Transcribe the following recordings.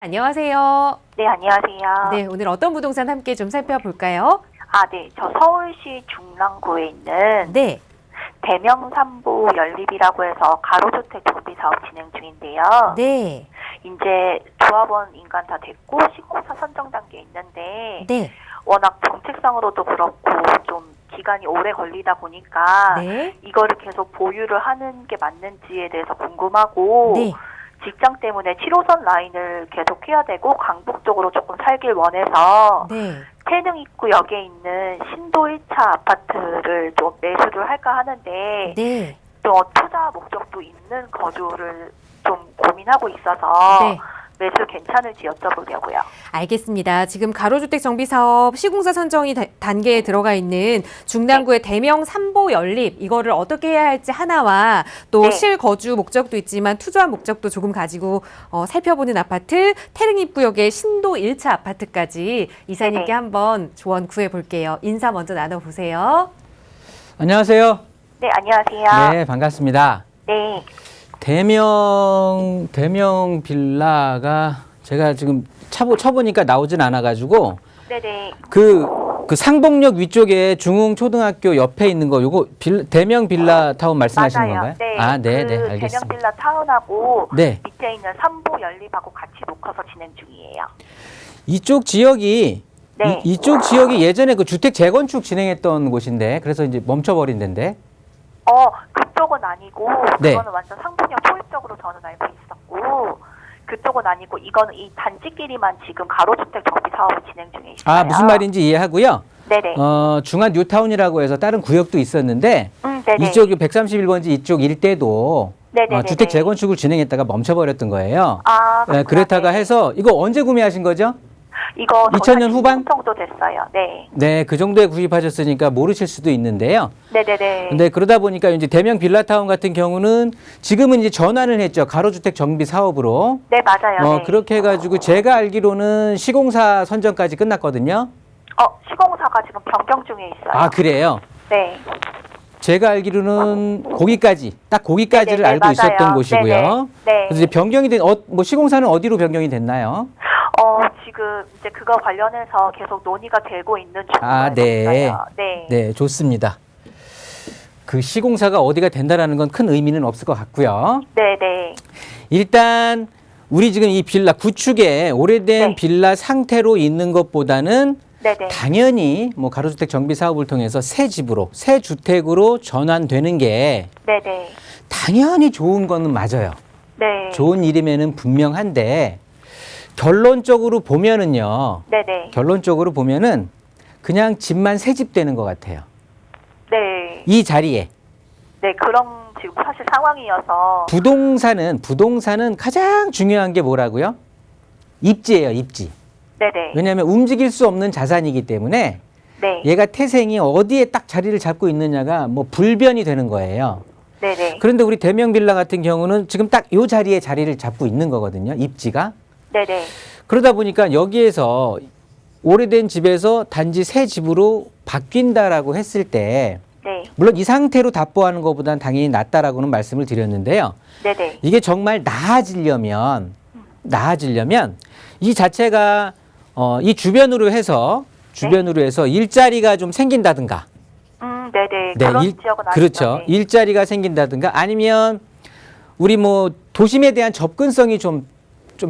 안녕하세요. 네, 안녕하세요. 네, 오늘 어떤 부동산 함께 좀 살펴볼까요? 네. 저 서울시 중랑구에 있는 네, 대명삼부 연립이라고 해서 가로주택 정비 사업 진행 중인데요. 네, 이제 조합원 인간 다 됐고 시공사 선정 단계에 있는데 네, 워낙 정책상으로도 그렇고 좀 기간이 오래 걸리다 보니까 네, 이거를 계속 보유를 하는 게 맞는지에 대해서 궁금하고 네. 직장 때문에 7호선 라인을 계속 해야 되고 강북 쪽으로 조금 살길 원해서 네. 태릉 입구역에 있는 신도 1차 아파트를 좀 매수를 할까 하는데 네. 또 투자 목적도 있는 거주를 좀 고민하고 있어서 네. 매수 괜찮을지 여쭤보려고요. 알겠습니다. 지금 가로주택 정비 사업 시공사 선정이 단계에 들어가 있는 중랑구의 대명 삼보 연립 이거를 어떻게 해야 할지 하나와 또 네. 실거주 목적도 있지만 투자 목적도 조금 가지고 살펴보는 아파트 태릉 입구역의 신도 1차 아파트까지 이사님께 네. 한번 조언 구해 볼게요. 인사 먼저 나눠보세요. 안녕하세요. 네, 안녕하세요. 네, 반갑습니다. 네. 대명 빌라가 제가 지금 쳐보니까 나오진 않아가지고 네네. 그 상복역 위쪽에 중흥초등학교 옆에 있는 거 요거 대명 빌라 타운 말씀하시는 맞아요. 건가요? 네. 아, 네, 그 네, 대명 알겠습니다. 빌라 타운하고 네, 밑에 있는 삼보 연립하고 같이 묶어서 진행 중이에요. 이쪽 지역이 네. 이쪽 지역이 예전에 그 주택 재건축 진행했던 곳인데 그래서 이제 멈춰버린 데인데. 그쪽은 아니고 네. 그거는 완전 상분역 초입적으로 저는 알고 있었고 그쪽은 아니고 이거는 이 단지끼리만 지금 가로주택 정비 사업을 진행 중에 있어요. 아, 무슨 말인지 이해하고요. 네네. 중안 뉴타운이라고 해서 다른 구역도 있었는데 네네. 이쪽 131번지 이쪽 일대도 네네네네. 주택 재건축을 진행했다가 멈춰버렸던 거예요. 그렇구나. 그렇다가 네. 해서 이거 언제 구매하신 거죠? 이거 2000년 후반? 정도 됐어요. 네. 네, 그 정도에 구입하셨으니까 모르실 수도 있는데요. 네네네. 근데 그러다 보니까 이제 대명 빌라타운 같은 경우는 지금은 이제 전환을 했죠. 가로주택 정비 사업으로. 네, 맞아요. 네. 그렇게 해가지고 제가 알기로는 시공사 선정까지 끝났거든요. 시공사가 지금 변경 중에 있어요. 아, 그래요? 네. 제가 알기로는 딱 거기까지를 네네네, 알고 맞아요. 있었던 곳이고요. 네네. 네. 그래서 이제 변경이 시공사는 어디로 변경이 됐나요? 지금 이제 그거 관련해서 계속 논의가 되고 있는 중이에요. 아, 네. 네. 네, 좋습니다. 그 시공사가 어디가 된다라는 건 큰 의미는 없을 것 같고요. 네네. 일단 우리 지금 이 빌라 구축에 오래된 네. 빌라 상태로 있는 것보다는 네네. 당연히 뭐 가로주택 정비 사업을 통해서 새 집으로, 새 주택으로 전환되는 게 네네. 당연히 좋은 거는 맞아요. 네. 좋은 일이면은 분명한데 결론적으로 보면은요. 네네. 결론적으로 보면은 그냥 집만 새 집 되는 것 같아요. 네. 이 자리에 네, 그런 지금 사실 상황이어서. 부동산은 가장 중요한 게 뭐라고요? 입지예요, 입지. 네네. 왜냐하면 움직일 수 없는 자산이기 때문에 네. 얘가 태생이 어디에 딱 자리를 잡고 있느냐가 뭐 불변이 되는 거예요. 네네. 그런데 우리 대명 빌라 같은 경우는 지금 딱 이 자리에 자리를 잡고 있는 거거든요, 입지가. 네네. 그러다 보니까 여기에서 오래된 집에서 단지 새 집으로 바뀐다라고 했을 때 네. 물론 이 상태로 답보하는 것보다는 당연히 낫다라고는 말씀을 드렸는데요. 네네. 이게 정말 나아지려면 이 자체가 이 주변으로 해서 일자리가 좀 생긴다든가. 네네. 그런 지역은 아니죠. 그렇죠. 네. 일자리가 생긴다든가 아니면 우리 뭐 도심에 대한 접근성이 좀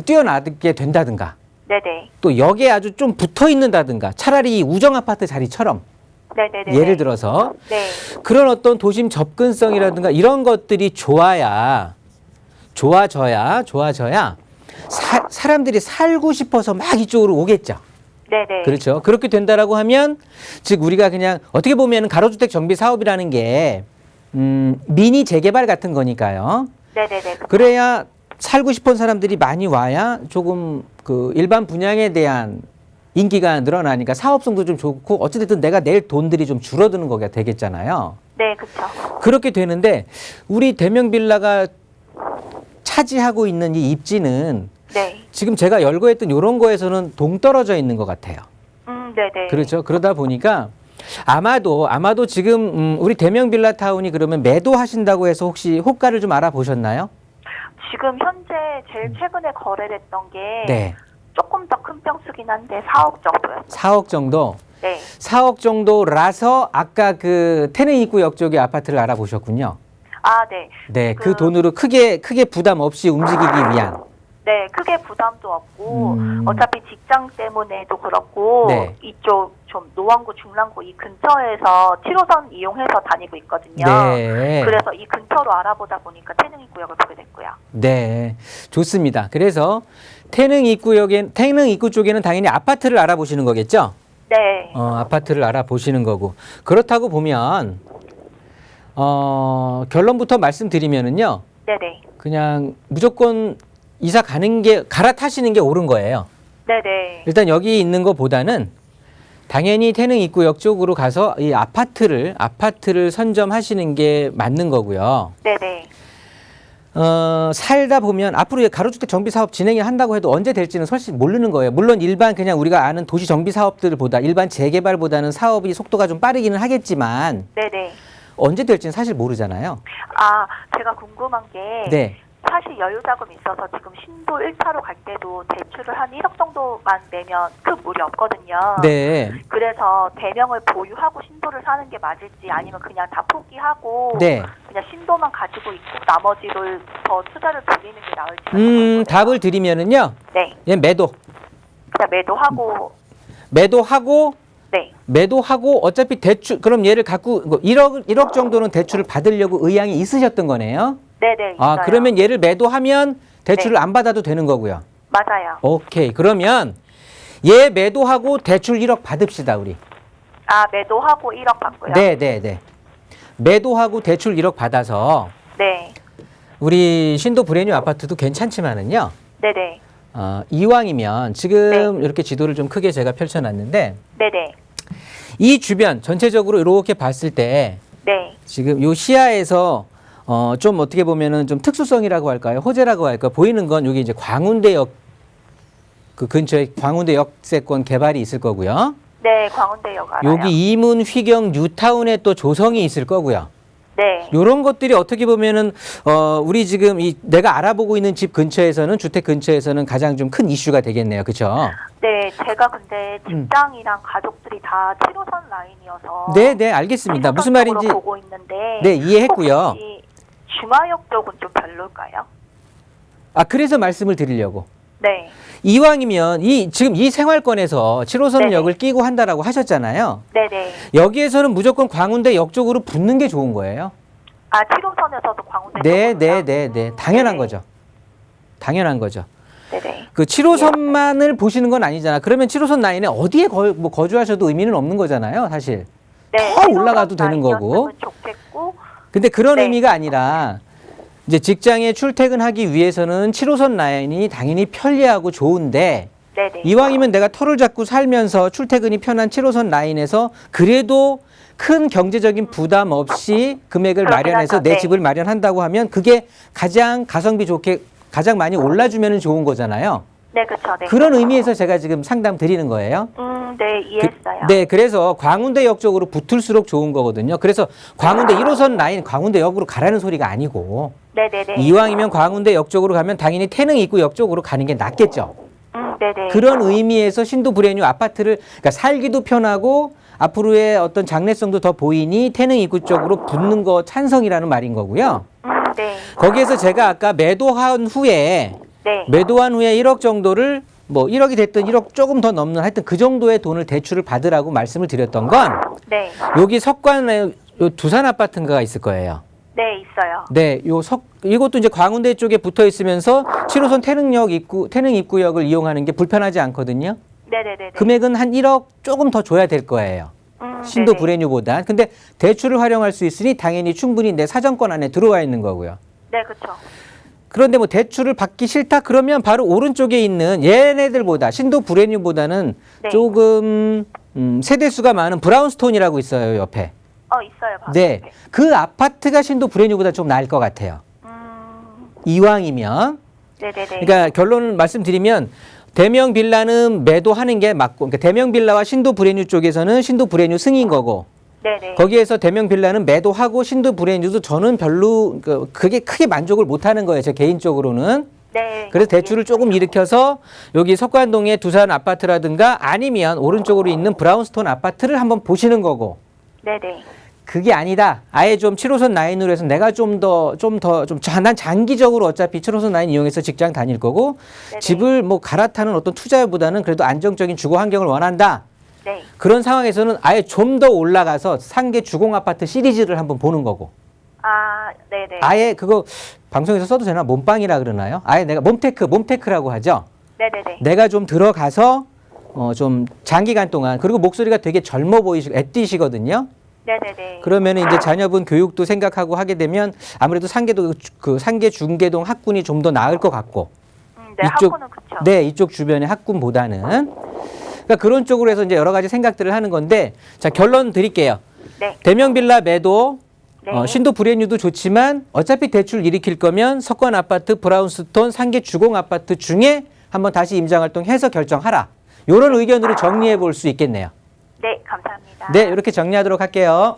뛰어나게 된다든가. 네네. 또 역에 아주 좀 붙어 있는다든가. 차라리 이 우정 아파트 자리처럼 네네네. 예를 들어서 네. 그런 어떤 도심 접근성이라든가 이런 것들이 좋아져야 사람들이 살고 싶어서 막 이쪽으로 오겠죠. 네네. 그렇죠. 그렇게 된다라고 하면 즉 우리가 그냥 어떻게 보면 가로주택 정비 사업이라는 게 미니 재개발 같은 거니까요. 네네네. 그래야 살고 싶은 사람들이 많이 와야 조금 그 일반 분양에 대한 인기가 늘어나니까 사업성도 좀 좋고 어찌됐든 내가 낼 돈들이 좀 줄어드는 거가 되겠잖아요. 네, 그렇죠. 그렇게 되는데 우리 대명 빌라가 차지하고 있는 이 입지는 네. 지금 제가 열거했던 이런 거에서는 동떨어져 있는 것 같아요. 네네. 그렇죠. 그러다 보니까 아마도 지금 우리 대명 빌라 타운이 그러면 매도하신다고 해서 혹시 호가를 좀 알아보셨나요? 지금 현재 제일 최근에 거래됐던 게 네. 조금 더 큰 평수긴 한데 4억 정도였어요. 4억 정도. 네. 4억 정도라서 아까 그 태릉 입구역 쪽에 아파트를 알아보셨군요. 아, 네. 네, 그 돈으로 크게 부담 없이 움직이기 위한. 네, 크게 부담도 없고 음. 어차피 직장 때문에도 그렇고 네. 이쪽 좀 노원구, 중랑구 이 근처에서 7호선 이용해서 다니고 있거든요. 네. 그래서 이 근처로 알아보다 보니까 태릉 입구역을 보게 됐고요. 네, 좋습니다. 그래서 태릉 입구 쪽에는 당연히 아파트를 알아보시는 거겠죠? 네. 아파트를 알아보시는 거고. 그렇다고 보면 결론부터 말씀드리면은요. 네네. 그냥 무조건 이사 갈아타시는 게 옳은 거예요. 네네. 일단 여기 있는 것보다는 당연히 태릉 입구역 쪽으로 가서 이 아파트를 선점하시는 게 맞는 거고요. 네네. 살다 보면 앞으로 가로주택 정비 사업 진행을 한다고 해도 언제 될지는 솔직히 모르는 거예요. 물론 일반 그냥 우리가 아는 도시 정비 사업들보다 일반 재개발보다는 사업이 속도가 좀 빠르기는 하겠지만 네네. 언제 될지는 사실 모르잖아요. 아, 제가 궁금한 게 네. 사실 여유 자금이 있어서 지금 신도 1차로 갈 때도 대출을 한 1억 정도만 내면 큰 무리 없거든요. 네. 그래서 대명을 보유하고 신도를 사는 게 맞을지 아니면 그냥 다 포기하고 네. 그냥 신도만 가지고 있고 나머지를 더 투자를 돌리는 게 나을지. 답을 드리면은요. 네. 예, 그냥 매도하고 네. 매도하고 어차피 대출 그럼 얘를 갖고 1억 정도는 대출을 받으려고 의향이 있으셨던 거네요. 네네. 아, 있어요. 그러면 얘를 매도하면 대출을 네. 안 받아도 되는 거고요. 맞아요. 오케이. 그러면 얘 매도하고 대출 1억 받읍시다, 우리. 아, 매도하고 1억 받고요. 네. 매도하고 대출 1억 받아서 네. 우리 신도 브랜뉴 아파트도 괜찮지만은요. 네네. 이왕이면 지금 이렇게 지도를 좀 크게 제가 펼쳐놨는데 네네. 이 주변 전체적으로 이렇게 봤을 때 네. 지금 요 시야에서 좀 어떻게 보면은 좀 특수성이라고 할까요? 호재라고 할까요? 보이는 건 여기 이제 광운대역 그 근처에 광운대 역세권 개발이 있을 거고요. 네, 광운대역 알아요. 여기 이문, 휘경, 뉴타운에 또 조성이 있을 거고요. 네. 요런 것들이 어떻게 보면은 우리 지금 내가 알아보고 있는 집 근처에서는 주택 근처에서는 가장 좀 큰 이슈가 되겠네요. 그렇죠? 네, 제가 근데 직장이랑 가족들이 다 7호선 라인이어서 네, 알겠습니다. 무슨 말인지 보고 있는데 네, 이해했고요. 혹시 중화역 쪽은 좀 별로일까요? 그래서 말씀을 드리려고. 네. 이왕이면 지금 이 생활권에서 7호선역을 네네. 끼고 한다라고 하셨잖아요. 네네. 여기에서는 무조건 광운대 역 쪽으로 붙는 게 좋은 거예요. 아, 7호선에서도 광운대 네. 당연한 거죠. 당연한 거죠. 네네. 그 7호선만을 보시는 건 아니잖아. 그러면 7호선 라인에 어디에 거주하셔도 의미는 없는 거잖아요, 사실. 네, 더 올라가도 되는 거고. 좋겠고. 근데 그런 네. 의미가 아니라 이제 직장에 출퇴근하기 위해서는 7호선 라인이 당연히 편리하고 좋은데 네네. 이왕이면 내가 터를 잡고 살면서 출퇴근이 편한 7호선 라인에서 그래도 큰 경제적인 부담 없이 금액을 그렇긴 마련해서 하죠. 내 네. 집을 마련한다고 하면 그게 가장 가성비 좋게 가장 많이 올라주면 좋은 거잖아요. 네, 그렇죠. 네. 그런 의미에서 제가 지금 상담 드리는 거예요. 네, 이해했어요. 네, 그래서 광운대역 쪽으로 붙을수록 좋은 거거든요. 그래서 광운대 1호선 라인 광운대역으로 가라는 소리가 아니고 네네네. 이왕이면 광운대역 쪽으로 가면 당연히 태릉 입구역 쪽으로 가는 게 낫겠죠. 네네. 그런 의미에서 신도 브랜뉴 아파트를 그러니까 살기도 편하고 앞으로의 어떤 장래성도 더 보이니 태릉 입구 쪽으로 붙는 거 찬성이라는 말인 거고요. 네. 거기에서 제가 아까 매도한 후에 1억 정도를 뭐 1억이 됐든 1억 조금 더 넘는 하여튼 그 정도의 돈을 대출을 받으라고 말씀을 드렸던 건 네. 여기 석관에 요 두산 아파트인가가 있을 거예요. 네, 있어요. 네, 이것도 이제 광운대 쪽에 붙어 있으면서 7호선 태릉 입구역을 이용하는 게 불편하지 않거든요. 네네네. 금액은 한 1억 조금 더 줘야 될 거예요. 신도 네네. 브랜뉴보다. 근데 대출을 활용할 수 있으니 당연히 충분히 내 사정권 안에 들어와 있는 거고요. 네, 그렇죠. 그런데 뭐 대출을 받기 싫다 그러면 바로 오른쪽에 있는 얘네들보다 신도 브랜뉴보다는 네. 조금 세대수가 많은 브라운스톤이라고 있어요, 옆에. 있어요. 바로 네, 옆에. 그 아파트가 신도 브랜뉴보다 좀 나을 것 같아요. 이왕이면. 네네네. 그러니까 결론을 말씀드리면 대명 빌라는 매도하는 게 맞고, 그러니까 대명 빌라와 신도 브랜뉴 쪽에서는 신도 브랜뉴 승인 거고, 네네. 거기에서 대명 빌라는 매도하고 신도 브랜뉴도 저는 별로 그게 크게 만족을 못하는 거예요. 제 개인적으로는. 네. 그래서 대출을 조금 일으켜서 여기 석관동의 두산 아파트라든가 아니면 오른쪽으로 있는 브라운스톤 아파트를 한번 보시는 거고. 네네. 그게 아니다. 아예 좀 7호선 라인으로 해서 내가 난 장기적으로 어차피 7호선 라인 이용해서 직장 다닐 거고 네네. 집을 뭐 갈아타는 어떤 투자보다는 그래도 안정적인 주거 환경을 원한다. 네. 그런 상황에서는 아예 좀 더 올라가서 상계 주공 아파트 시리즈를 한번 보는 거고. 아, 네네. 아예 그거 방송에서 써도 되나? 몸빵이라 그러나요? 아예 내가 몸테크라고 하죠. 네네네. 내가 좀 들어가서 좀 장기간 동안 그리고 목소리가 되게 젊어 보이시고 애띠시거든요. 네네네. 그러면 이제 자녀분 교육도 생각하고 하게 되면 아무래도 상계 중계동 학군이 좀 더 나을 것 같고. 네, 학군은 그쵸. 네, 이쪽 주변의 학군보다는. 그러니까 그런 쪽으로 해서 이제 여러 가지 생각들을 하는 건데, 자, 결론 드릴게요. 네. 대명 빌라 매도, 네. 신도 브랜뉴도 좋지만 어차피 대출 일으킬 거면 석관 아파트, 브라운스톤, 상계 주공 아파트 중에 한번 다시 임장 활동해서 결정하라. 이런 의견으로 정리해 볼 수 있겠네요. 네, 감사합니다. 네, 이렇게 정리하도록 할게요.